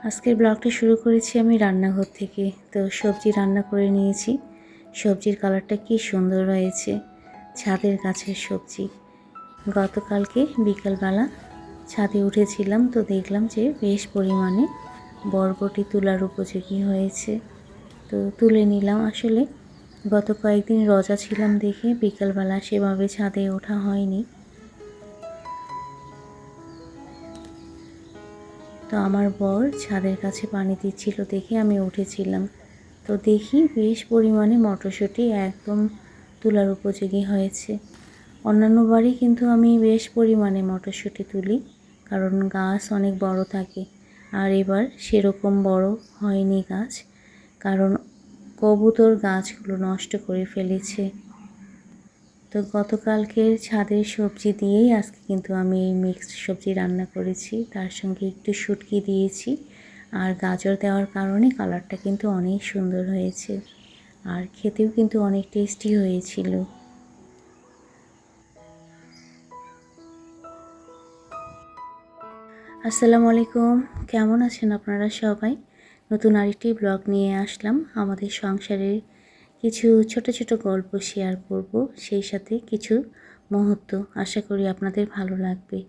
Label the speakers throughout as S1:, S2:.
S1: আজকের ব্লগটা শুরু করেছি আমি রান্নাঘর থেকে। তো সবজি রান্না করে নিয়েছি। সবজির কালারটা কি সুন্দর হয়েছে, ছাদের গাছের সবজি। গতকালকে বিকালবেলা ছাদে উঠেছিলাম, তো দেখলাম যে বেশ পরিমাণে বরবটি তোলার উপযোগী হয়েছে, তো তুলে নিলাম। আসলে গত কয়েকদিন রোজা ছিলাম দেখে বিকালবেলা সেভাবে ছাদে ওঠা হয়নি। তো আমার বর ছাদের কাছে পানি দিচ্ছিল দেখে আমি উঠেছিলাম। তো দেখি বেশ পরিমাণে মটরশুঁটি একদম তোলার উপযোগী হয়েছে। অন্যান্য বাড়ি কিন্তু আমি বেশ পরিমাণে মটরশুঁটি তুলি, কারণ গাছ অনেক বড় থাকে। আর এবার সেরকম বড় হয়নি গাছ, কারণ কবুতর গাছগুলো নষ্ট করে ফেলেছে। তো গতকালকের ছাদের সবজি দিয়েই আজকে কিন্তু আমি এই মিক্সড সবজি রান্না করেছি। তার সঙ্গে একটু শুটকি দিয়েছি, আর গাজর দেওয়ার কারণে কালারটা কিন্তু অনেক সুন্দর হয়েছে, আর খেতেও কিন্তু অনেক টেস্টি হয়েছিল। আসসালামু আলাইকুম, কেমন আছেন আপনারা সবাই? নতুন আরেকটি ব্লগ নিয়ে আসলাম। আমাদের সংসারের কিছু ছোট ছোট গল্প শেয়ার করব, সেই সাথে কিছু মুহূর্ত। আশা করি আপনাদের ভালো লাগবে।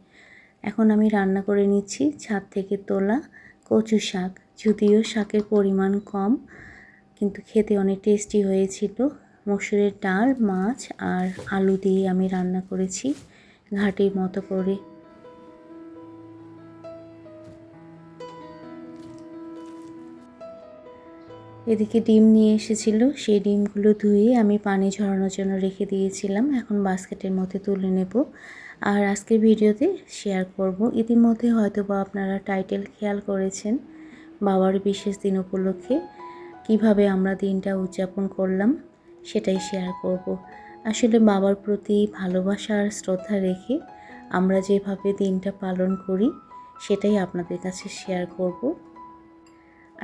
S1: এখন আমি রান্না করে নিচ্ছি ছাদ থেকে তোলা কচু শাক। যদিও শাকের পরিমাণ কম, কিন্তু খেতে অনেক টেস্টি হয়েছিল। মসুরের ডাল, মাছ আর আলু দিয়ে আমি রান্না করেছি ঘাটির মতো করে। এদিকে ডিম নিয়ে এসেছিল, সেই ডিমগুলো ধুয়ে আমি পানি ঝরানোর জন্য রেখে দিয়েছিলাম। এখন বাস্কেটের মধ্যে তুলে নেব, আর আজকের ভিডিওতে শেয়ার করব। ইতিমধ্যে হয়তো বা আপনারা টাইটেল খেয়াল করেছেন, বাবার বিশেষ দিন উপলক্ষে কিভাবে আমরা দিনটা উদযাপন করলাম সেটাই শেয়ার করব। আসলে বাবার প্রতি ভালোবাসা আর শ্রদ্ধা রেখে আমরা যেভাবে দিনটা পালন করি সেটাই আপনাদের কাছে শেয়ার করব।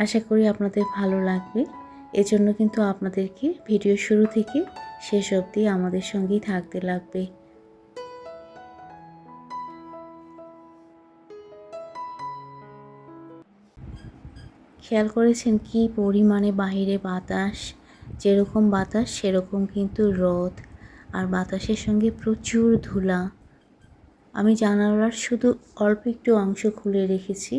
S1: আশা করি আপনাদের ভালো লাগবে। এজন্য কিন্তু আপনাদেরকে ভিডিও শুরু থেকে শেষ অবধি আমাদের সঙ্গেই থাকতে লাগবে। খেয়াল করেছেন কি পরিমাণে বাহিরে বাতাস? যেরকম বাতাস সেরকম কিন্তু রোদ, আর বাতাসের সঙ্গে প্রচুর ধুলা। আমি জানালার শুধু অল্প একটু অংশ খুলে রেখেছি,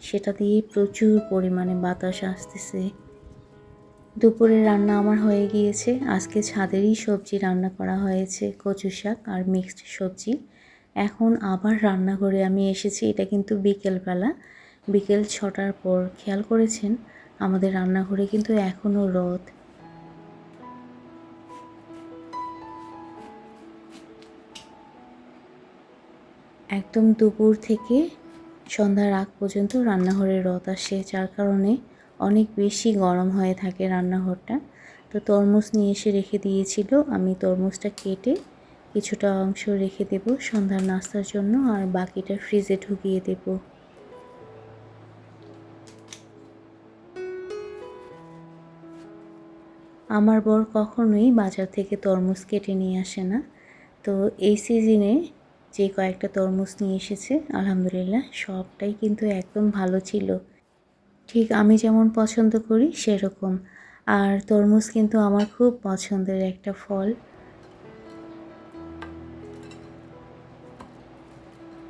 S1: সেটা দিয়ে প্রচুর পরিমাণে বাতাস আসতেছে। দুপুরের রান্না আমার হয়ে গিয়েছে। আজকে ছাদেরই সবজি রান্না করা হয়েছে, কচু শাক আর মিক্সড সবজি। এখন আবার রান্নাঘরে আমি এসেছি। এটা কিন্তু বিকেলবেলা, বিকেল 6টার পর। খেয়াল করেছেন আমাদের রান্নাঘরে কিন্তু এখনও রোদ। একদম দুপুর থেকে সন্ধ্যার আগ পর্যন্ত রান্নাঘরে রোদ আসে, যার কারণে অনেক বেশি গরম হয়ে থাকে রান্নাঘরটা। তো তরমুজ নিয়ে এসে রেখে দিয়েছিল, আমি তরমুজটা কেটে কিছুটা অংশ রেখে দেব সন্ধ্যার নাস্তার জন্য, আর বাকিটা ফ্রিজে ঢুকিয়ে দেব। আমার বর কখনোই বাজার থেকে তরমুজ কেটে নিয়ে আসে না। তো এই সিজনে যে কয়েকটা তরমুজ নিয়ে এসেছে, আলহামদুলিল্লাহ সবটাই কিন্তু একদম ভালো ছিল, ঠিক আমি যেমন পছন্দ করি সেরকম। আর তরমুজ কিন্তু আমার খুব পছন্দের একটা ফল।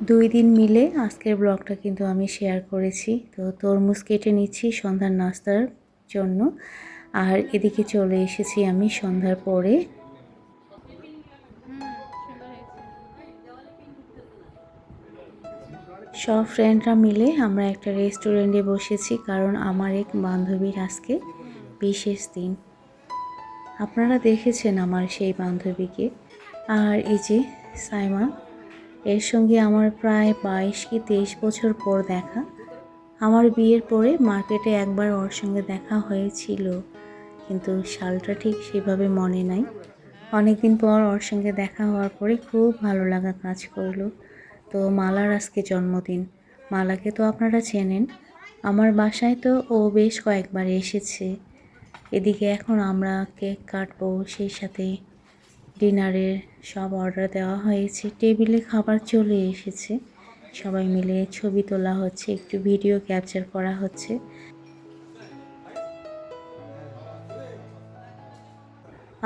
S1: 2 দিন মিলে আজকের ব্লগটা কিন্তু আমি শেয়ার করেছি। তো তরমুজ কেটে নিচ্ছি সন্ধ্যার নাস্তার জন্য, আর এদিকে চলে এসেছি আমি সন্ধ্যার পরে। সব ফ্রেন্ডরা মিলে আমরা একটা রেস্টুরেন্টে বসেছি, কারণ আমার এক বান্ধবীর আজকে বিশেষ দিন। আপনারা দেখেছেন আমার সেই বান্ধবীকে। আর এই যে সাইমা, এর সঙ্গে আমার প্রায় 22 কি 23 বছর পর দেখা। আমার বিয়ের পরে মার্কেটে একবার ওর সঙ্গে দেখা হয়েছিল, কিন্তু সালটা ঠিক সেভাবে মনে নাই। অনেকদিন পর ওর সঙ্গে দেখা হওয়ার পরে খুব ভালো লাগা কাজ করলো। তো মালার আজকে জন্মদিন। মালাকে তো আপনারা চেনেন, আমার বাসায় তো ও বেশ কয়েকবার এসেছে। এদিকে এখন আমরা কেক কাটবো, সেই সাথে ডিনারের সব অর্ডার দেওয়া হয়েছে, টেবিলে খাবার চলে এসেছে। সবাই মিলে ছবি তোলা হচ্ছে, একটু ভিডিও ক্যাপচার করা হচ্ছে।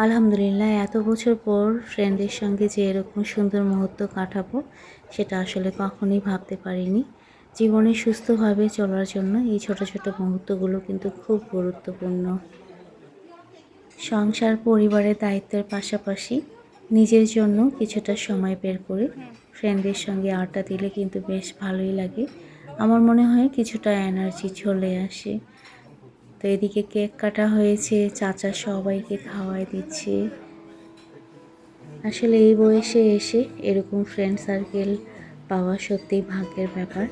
S1: আলহামদুলিল্লাহ, এত বছর পর ফ্রেন্ডের সঙ্গে যে এরকম সুন্দর মুহূর্ত কাটাবো সেটা আসলে কখনোই ভাবতে পারিনি। জীবনে সুস্থভাবে চলার জন্য এই ছোট ছোট মুহূর্তগুলো কিন্তু খুব গুরুত্বপূর্ণ। সংসার পরিবারের দায়িত্বের পাশাপাশি নিজের জন্য কিছুটা সময় বের করে ফ্রেন্ডের সঙ্গে আড্ডা দিলে কিন্তু বেশ ভালোই লাগে। আমার মনে হয় কিছুটা এনার্জি চলে আসে। তো এদিকে কেক কাটা হয়েছে, চাচা সবাইকে খাওয়াই দিচ্ছে। আসলে এই বয়সে এসে এরকম ফ্রেন্ড সার্কেল পাওয়া সত্যিই ভাগ্যের ব্যাপার।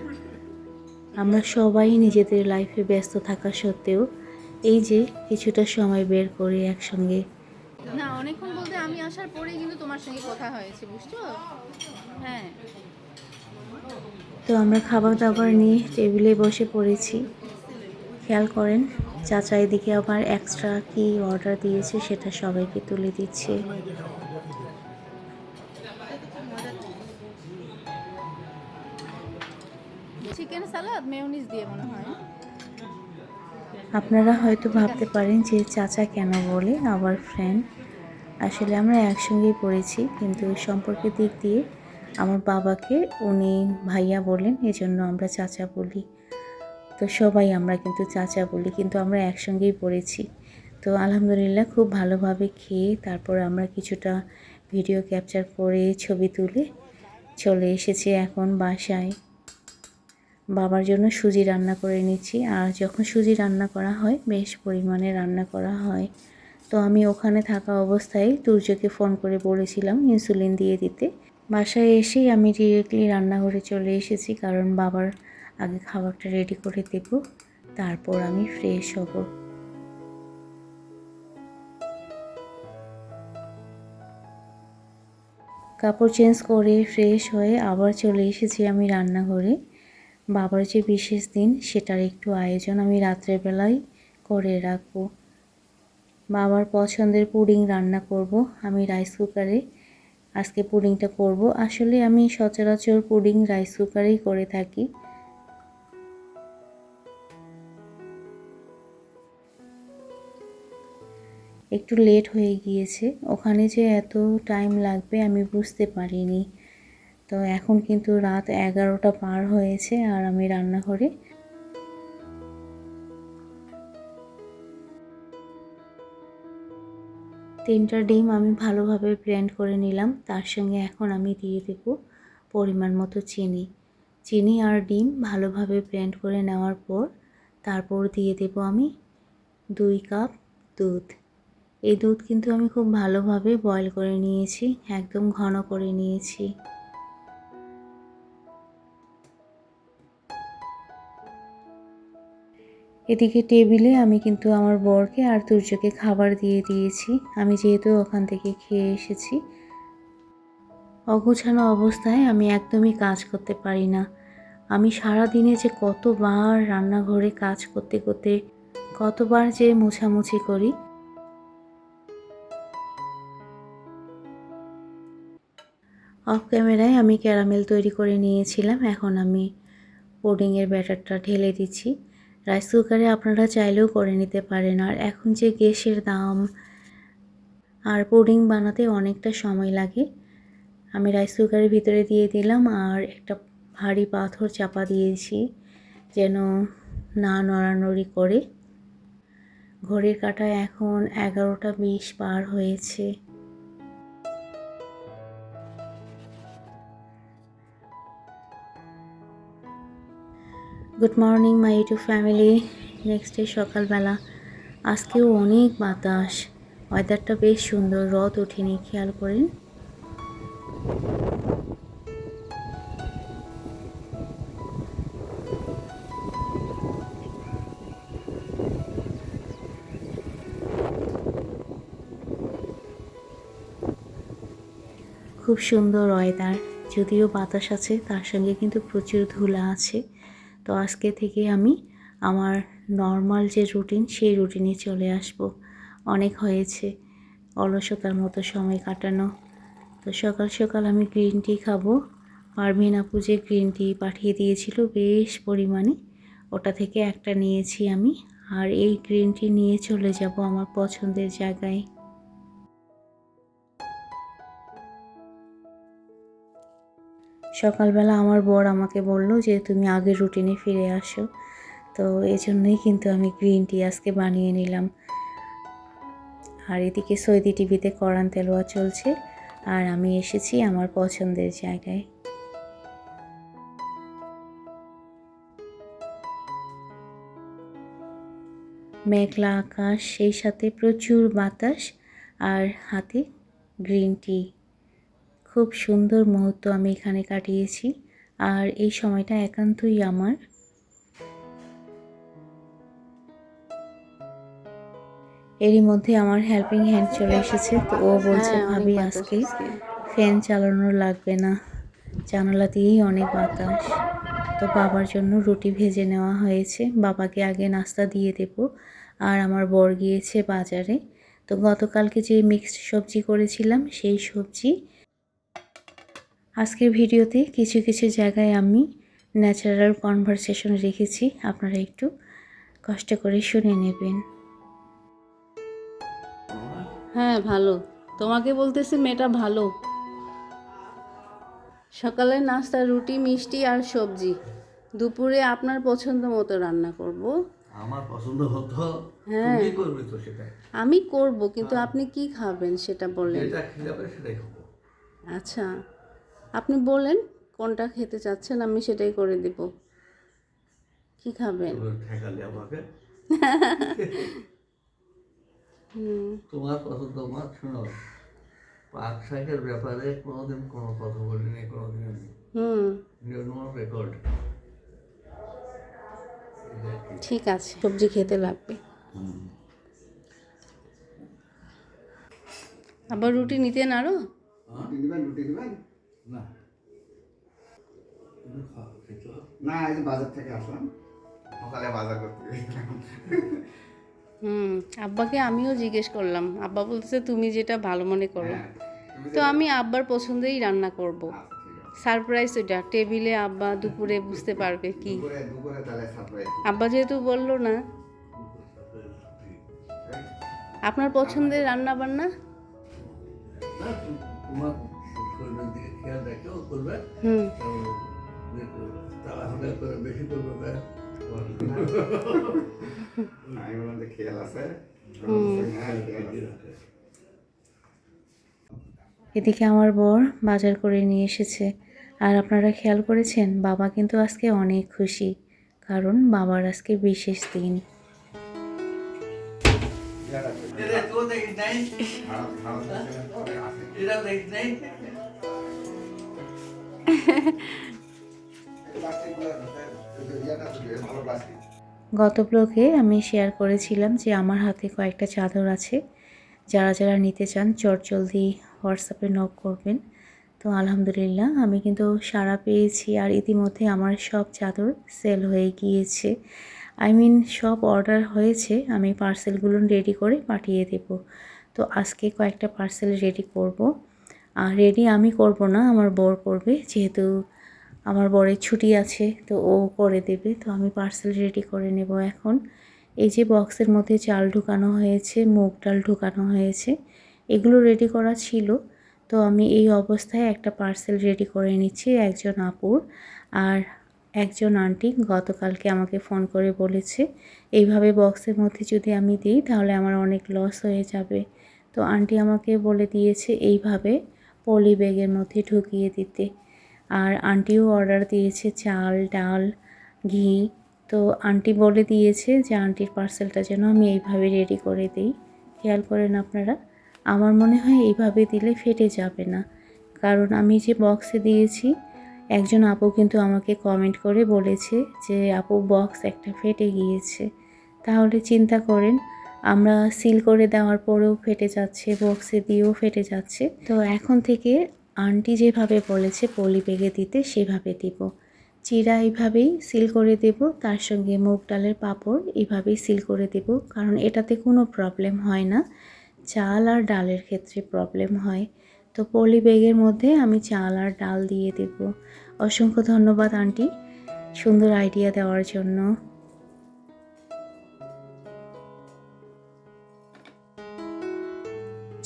S1: আমরা সবাই নিজেদের লাইফে ব্যস্ত থাকা সত্ত্বেও এই যে কিছুটা সময় বের করে একসঙ্গে,
S2: না অনেকক্ষণ বলতে আমি আসার পরেই কিন্তু তোমার সঙ্গে কথা হয়েছে, বুঝছো? হ্যাঁ।
S1: তো আমরা খাবার দাবার নিয়ে টেবিলে বসে পড়েছি। খেয়াল করেন চাচা এদিকে আবার এক্সট্রা কি অর্ডার দিয়েছে সেটা সবাইকে তুলে দিচ্ছে।
S2: চিকেন সালাদ মেয়োনিজ দিয়ে মনে হয়।
S1: আপনারা হয়তো ভাবতে পারেন যে চাচা কেন বলে আবার ফ্রেন্ড। আসলে আমরা একসঙ্গেই পড়েছি, কিন্তু সম্পর্কের দিক দিয়ে আমার বাবাকে উনি ভাইয়া বলেন, এজন্য আমরা চাচা বলি। তো সবাই আমরা কিন্তু চাচা বলি, কিন্তু আমরা একসঙ্গেই পড়েছি। তো আলহামদুলিল্লাহ খুব ভালোভাবে খেয়ে তারপর আমরা কিছুটা ভিডিও ক্যাপচার করে ছবি তুলে চলে এসেছি এখন বাসায়। বাবার জন্য সুজি রান্না করে নিচ্ছি, আর যখন সুজি রান্না করা হয় বেশ পরিমাণে রান্না করা হয়। তো আমি ওখানে থাকা অবস্থায় তুর্যকে ফোন করে বলেছিলাম ইনসুলিন দিয়ে দিতে। বাসায় এসেই আমি ডিরেক্টলি রান্নাঘরে চলে এসেছি, কারণ বাবার আগে খাবারটা রেডি করে দেব, তারপর আমি ফ্রেশ হব। কাপড় চেঞ্জ করে ফ্রেশ হয়ে আবার চলে এসেছি আমি রান্নাঘরে। বাবার যে বিশেষ দিন সেটার একটু আয়োজন আমি রাত্রের বেলায় করে রাখবো। বাবার পছন্দের পুডিং রান্না করব আমি রাইস কুকারে। আজকে পুডিংটা করব। আসলে আমি সচরাচর পুডিং রাইস কুকারেই করে থাকি। একটু লেট হয়ে গিয়েছে, ওখানে যে এত টাইম লাগবে আমি বুঝতে পারিনি। তো এখন কিন্তু রাত 11টা পার হয়েছে আর আমি রান্নাঘরে। তিনটা ডিম আমি ভালোভাবে ব্লেন্ড করে নিলাম, তার সঙ্গে এখন আমি দিয়ে দেব পরিমাণ মতো চিনি। চিনি আর ডিম ভালোভাবে ব্লেন্ড করে নেওয়ার পর তারপর দিয়ে দেব আমি 2 কাপ দুধ। এই দুধ কিন্তু আমি খুব ভালোভাবে বয়েল করে নিয়েছি, একদম ঘন করে নিয়েছি। এদিকে টেবিলে আমি কিন্তু আমার বরকে আর তুর্যকে খাবার দিয়ে দিয়েছি। আমি যেহেতু ওখান থেকে খেয়ে এসেছি। অগোছানো অবস্থায় আমি একদমই কাজ করতে পারি না। আমি সারা দিনে যে কতবার রান্নাঘরে কাজ করতে করতে কতবার যে মোছামুছি করি। অফ ক্যামেরায় আমি ক্যারামেল তৈরি করে নিয়েছিলাম, এখন আমি পুডিংয়ের ব্যাটারটা ঢেলে দিচ্ছি। রাইস কুকারে আপনারা চাইলেও করে নিতে পারেন, আর এখন যে গ্যাসের দাম আর পুডিং বানাতে অনেকটা সময় লাগে। আমি রাইস কুকারের ভিতরে দিয়ে দিলাম আর একটা ভারী পাথর চাপা দিয়েছি যেন না নড়ানড়ি করে। ঘড়ির কাঁটায় এখন 11টা 20 পার হয়েছে। Good morning my YouTube family. Next day সকালবেলা, আজকেও অনেক বাতাস, ওয়েদারটা বেশ সুন্দর, রোদ ওঠেনি, খেয়াল করেন। খুব সুন্দর ওয়েদার, যদিও বাতাস আছে তার সঙ্গে কিন্তু প্রচুর ধুলা আছে। তো আজকে থেকে আমি আমার নর্মাল যে রুটিন সেই রুটিনে চলে আসব। অনেক হয়েছে অলসতার মতো সময় কাটানো। তো সকাল সকাল আমি গ্রিন টি খাবো, পারভিন আপু যে গ্রিন টি পাঠিয়ে দিয়েছিল বেশ পরিমাণে, ওটা থেকে একটা নিয়েছি আমি। আর এই গ্রিন টি নিয়ে চলে যাব আমার পছন্দের জায়গায়। সকালবেলা আমার বর আমাকে বলল যে তুমি আগের রুটিনে ফিরে আসো, তো এই জন্যই কিন্তু আমি গ্রিন টি আজকে বানিয়ে নিলাম। আর এদিকে সৌদি টিভিতে কোরআন তেলাওয়াত চলছে, আর আমি এসেছি আমার পছন্দের জায়গায়। মেঘলা আকাশ, সেই সাথে প্রচুর বাতাস, আর হাতে গ্রিন টি। খুব সুন্দর মুহূর্ত আমি এখানে কাটিয়েছি, আর এই সময়টা একান্তই আমার। এরই মধ্যে আমার হেল্পিং হ্যান্ড চলে এসেছে, তো ও বলছে ভাবি আজকে ফ্যান চালানো লাগবে না, জানালা দিয়েই অনেক বাতাস। তো বাবার জন্য রুটি ভেজে নেওয়া হয়েছে, বাবাকে আগে নাস্তা দিয়ে দেব। আর আমার বর গিয়েছে বাজারে। তো গতকালকে যে মিক্সড সবজি করেছিলাম সেই সবজি। আজকের ভিডিওতে কিছু কিছু জায়গায় আমি ন্যাচারাল কনভারসেশন রেখেছি, আপনারা একটু কষ্ট করে শুনে নেবেন।
S3: হ্যাঁ ভালো, তোমাকে বলতেছি মেয়েটা ভালো। সকালে নাস্তা রুটি মিষ্টি আর সবজি, দুপুরে আপনার পছন্দ মতো রান্না করব।
S4: আমার পছন্দ হতো,
S3: হ্যাঁ
S4: তুমি করবে তো সেটা।
S3: আমি করব, কিন্তু আপনি কি খাবেন সেটা বলেন।
S4: যেটা খেলাবে সেটাই খাবো।
S3: আচ্ছা, আপনি বলেন কোনটা খেতে চাচ্ছেন, আমি সেটাই করে দেব। কি খাবেন?
S4: তুমি ঠেকালে আমাকে। তোমার পছন্দ আমার, শোনো, পাক শাকের ব্যাপারে কোনোদিন কোনো কথা বলিনি, কোনোদিন আমি নো রেকর্ড।
S3: ঠিক আছে, সবজি খেতে লাগবে। আবার রুটি নিতেন আরো?
S5: রুটি দিবেন?
S4: না তুমি খাও, খেতে হবে।
S5: না, এই যে বাজার থেকে আসলাম, সকালে বাজার করতে গেছিলাম।
S3: আব্বাকে আমিও জিজ্ঞেস করলাম, আব্বা বলতেছে তুমি যেটা ভালো মনে করো।
S5: হ্যাঁ, তুমি
S3: তো আমি আব্বার পছন্দেই রান্না করব।
S5: আচ্ছা, ঠিক আছে।
S3: সারপ্রাইজ ওইটা, টেবিলে আব্বা দুপুরে বুঝতে পারবে কি।
S5: দুপুরে তাহলে সারপ্রাইজ।
S3: আব্বা যেহেতু বললো না, আপনার পছন্দের রান্না বান্না।
S4: না, তোমার শরীরের দিকে খেয়াল রেখেও করবে, তাড়াহুড়া করে বেশি করবে না।
S5: আমি বললাম যে খেয়াল আছে। হ্যাঁ, খেয়াল আছে।
S1: এদিকে আমার বর বাজার করে নিয়ে এসেছে, আর আপনারা খেয়াল করেছেন বাবা কিন্তু আজকে অনেক খুশি, কারণ বাবার আজকে বিশেষ দিন।
S4: এটা তো দেখিস নাই, এটা দেখিস নাই।
S1: গত ব্লগে আমি শেয়ার করেছিলাম যে আমার হাতে কয়েকটা চাদর আছে, যারা যারা নিতে চান চটজলদি হোয়াটসঅ্যাপে নক করবেন। তো আলহামদুলিল্লাহ আমি কিন্তু সাড়া পেয়েছি, আর ইতিমধ্যে আমার সব চাদর সেল হয়ে গিয়েছে। সব অর্ডার হয়েছে, আমি পার্সেলগুলো রেডি করে পাঠিয়ে দেব। তো আজকে কয়েকটা পার্সেল রেডি করব, আর রেডি আমি করব না, আমার বর করবে, যেহেতু আমার বরের ছুটি আছে তো ও করে দেবে। তো আমি পার্সেল রেডি করে নেব এখন। এই যে বক্সের মধ্যে চাল ঢুকানো হয়েছে, মুগ ডাল ঢুকানো হয়েছে, এগুলো রেডি করা ছিল। তো আমি এই অবস্থায় একটা পার্সেল রেডি করে নিচ্ছি একজন আপুর। আর একজন আন্টি গতকালকে আমাকে ফোন করে বলেছে এইভাবে বক্সের মধ্যে যদি আমি দিই তাহলে আমার অনেক লস হয়ে যাবে। তো আন্টি আমাকে বলে দিয়েছে এইভাবে পলি ব্যাগের মধ্যে ঢুকিয়ে দিতে। আর আন্টিও অর্ডার দিয়েছে চাল, ডাল, ঘি। তো আন্টি বলে দিয়েছে যে আন্টির পার্সেলটা যেন আমি এইভাবে রেডি করে দিই। খেয়াল করেন আপনারা, আমার মনে হয় এইভাবে দিলে ফেটে যাবে না, কারণ আমি যে বক্সে দিয়েছি একজন আপু কিন্তু আমাকে কমেন্ট করে বলেছে যে আপু বক্স একটা ফেটে গিয়েছে। তাহলে চিন্তা করেন, আমরা সিল করে দেওয়ার পরেও ফেটে যাচ্ছে, বক্সে দিয়েও ফেটে যাচ্ছে। তো এখন থেকে আন্টি যেভাবে বলেছে পলি ব্যাগে দিতে সেভাবে দিব। চিড়া এইভাবেই সিল করে দেব, তার সঙ্গে মুগ ডালের পাঁপড় এইভাবেই সিল করে দেব, কারণ এটাতে কোনো প্রবলেম হয় না, চাল আর ডালের ক্ষেত্রে প্রবলেম হয়। তো পলি ব্যাগের মধ্যে আমি চাল আর ডাল দিয়ে দেব। অসংখ্য ধন্যবাদ আন্টি সুন্দর আইডিয়া দেওয়ার জন্য।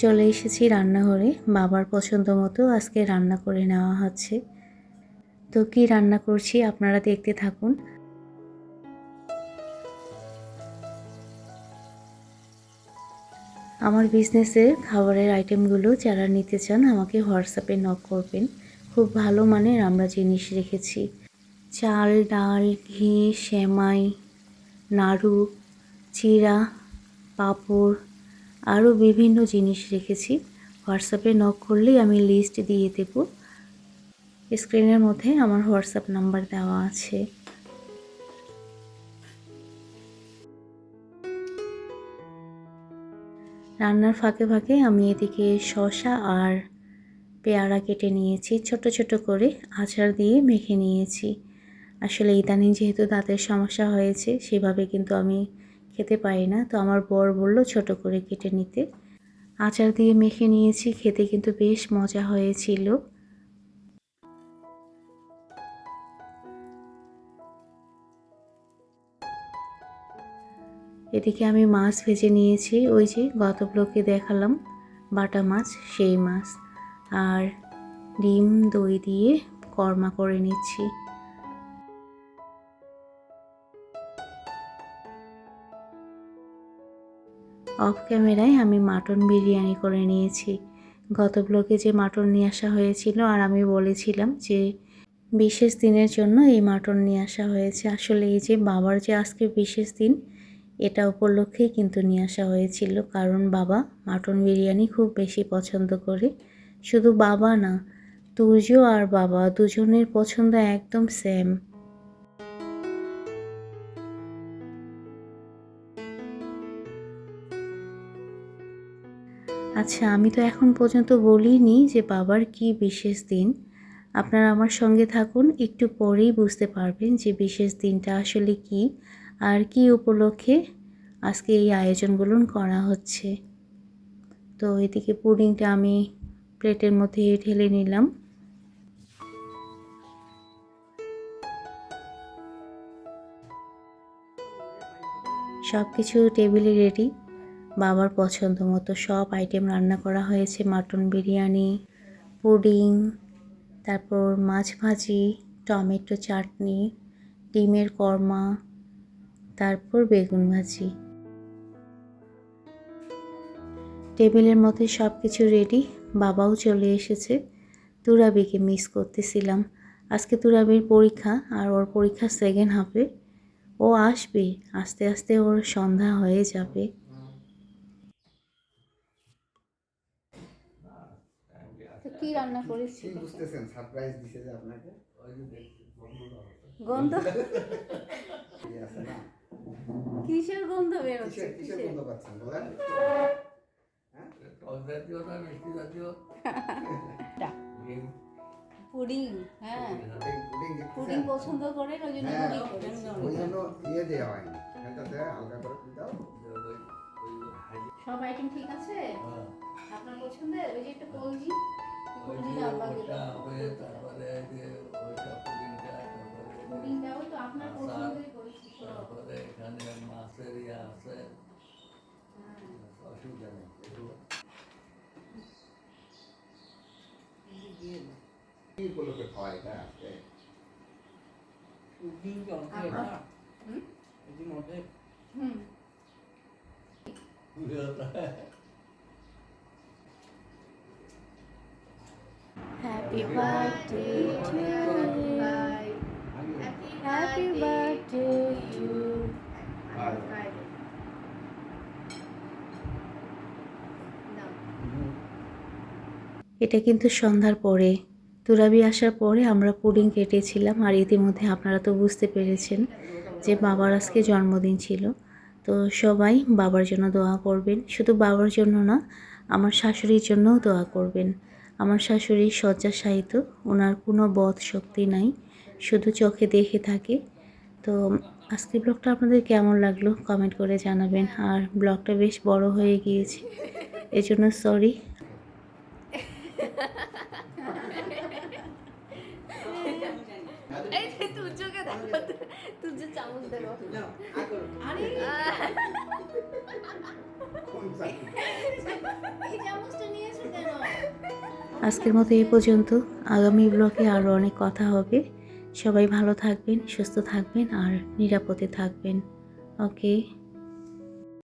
S1: চলে এসেছি রান্নাঘরে, বাবার পছন্দ মতো আজকে রান্না করে নেওয়া হচ্ছে। তো কি রান্না করছি আপনারা দেখতে থাকুন। আমার বিজনেসের খাবারের আইটেমগুলো যারা নিতে চান আমাকে হোয়াটসঅ্যাপে নক করবেন। খুব ভালো মানের আমরা জিনিস রেখেছি, চাল, ডাল, ঘি, সেমাই, নাড়ু, চিড়া, পাঁপড়, আরও বিভিন্ন জিনিস রেখেছি। হোয়াটসঅ্যাপে নক করলেই আমি লিস্ট দিয়ে দেব। স্ক্রিনের মধ্যে আমার হোয়াটসঅ্যাপ নাম্বার দেওয়া আছে। রান্নার ফাঁকে ফাঁকে আমি এদিকে শসা আর পেয়ারা কেটে নিয়েছি, ছোট ছোট করে আচার দিয়ে মেখে নিয়েছি। আসলে ইদানিং যেহেতু দাঁতের সমস্যা হয়েছে সেভাবে কিন্তু আমি খেতে পারি না, তো আমার বর বলল ছোট করে কেটে নিতে। আচার দিয়ে মেখে নিয়েছি, খেতে কিন্তু বেশ মজা হয়েছিল। এদিকে আমি মাছ ভেজে নিয়েছি, ওই যে গত ব্লকে দেখালাম বাটা মাছ, সেই মাছ। আর ডিম দই দিয়ে কর্মা করে নিচ্ছি। অফ ক্যামেরায় আমি মাটন বিরিয়ানি করে নিয়েছি। গত ব্লকে যে মাটন নিয়ে আসা হয়েছিল আর আমি বলেছিলাম যে বিশেষ দিনের জন্য এই মাটন নিয়ে আসা হয়েছে। আসলে এই যে বাবার যে আজকে বিশেষ দিন, এটা উপলক্ষেই কিন্তু নিয়ে আসা হয়েছিল, কারণ বাবা মাটন বিরিয়ানি খুব বেশি পছন্দ করে। শুধু বাবা না, তুর্য আর বাবা দুজনের পছন্দ একদম সেম। আচ্ছা, আমি তো এখন পর্যন্ত বলিনি যে বাবার কি বিশেষ দিন। আপনারা আমার সঙ্গে থাকুন, একটু পরেই বুঝতে পারবেন যে বিশেষ দিনটা আসলে কি আর কি উপলক্ষে আজকে এই আয়োজনগুলো করা হচ্ছে। তো এদিকে পুডিংটা আমি প্লেটের মধ্যে ঢেলে নিলাম। সব কিছু টেবিলে রেডি। বাবার পছন্দ মতো সব আইটেম রান্না করা হয়েছে, মাটন বিরিয়ানি, পুডিং, তারপর মাছ ভাজি, টমেটো চাটনি, ডিমের কর্মা, তারপর বেগুন ভাজি। টেবিলের মধ্যে সব কিছু রেডি। বাবাও চলে এসেছে। তুরাবিকে মিস করতেছিলাম। আজকে তুরাবির পরীক্ষা আর ওর পরীক্ষা সেকেন্ড হাফে। ও আসবে, আস্তে আস্তে ওর সন্ধ্যা হয়ে যাবে।
S3: তো কি রান্না করেছি?
S5: কি বুঝতেছেন সারপ্রাইজ দিছে যে আপনাকে?
S3: গন্ধ
S5: এই আছে না?
S3: কিসের গন্ধ বের হচ্ছে?
S5: কিসের গন্ধ পাচ্ছেন বলেন?
S4: টক জাতীয় না মিষ্টি জাতীয়? ডিম।
S3: পুডিং, হ্যাঁ
S5: পুডিং
S3: পুডিং পছন্দ করেন, ওই জন্য
S5: হ্যাঁ,
S3: পুডিং করেন।
S5: ওই জন্য ইয়ে দেওয়া হয়নি, এটাতে হালকা করে দাও।
S3: সব আইটেম ঠিক আছে
S4: হ্যাঁ।
S3: আপনার পছন্দের? ওই যে একটা কলজি,
S4: ওই যে
S3: কলজিটা আব্বা
S4: ওইটা
S3: দিলাম।
S4: হবে, তারপরে যে ওইটা পুডিংটা, তারপরে
S3: পুডিংটাও তো আপনার
S4: আচার,
S3: পছন্দের করেছি সব।
S4: তারপরে এখানে মাছের ইয়ে আছে, অসুবিধা নেই এগুলো।
S5: কি উপলক্ষে খাওয়া এটা আজকে?
S3: হুম
S1: Happy birthday to you. Happy birthday to you. এটা কিন্তু সন্ধ্যার পরে, তুরাবি আসার পরে আমরা পুডিং কেটেছিলাম। আর ইতিমধ্যে আপনারা তো বুঝতে পেরেছেন যে বাবার আজকে জন্মদিন ছিল। তো সবাই বাবার জন্য দোয়া করবেন, শুধু বাবার জন্য না, আমার শাশুড়ির জন্যও দোয়া করবেন। আমার শাশুড়ি শয্যাশায়িত, ওনার কোনো বদ শক্তি নাই, শুধু চোখে দেখে থাকে। তো আজকের ব্লগটা আপনাদের কেমন লাগলো কমেন্ট করে জানাবেন। আর ব্লগটা বেশ বড় হয়ে গিয়েছে, এজন্য সরি।
S2: চামচ দেবো আরে এই চামচটা নিয়েছো কেন?
S1: আজকের মতো এই পর্যন্ত। আগামী ব্লগে আরও অনেক কথা হবে। সবাই ভালো থাকবেন, সুস্থ থাকবেন আর নিরাপদে থাকবেন। ওকে।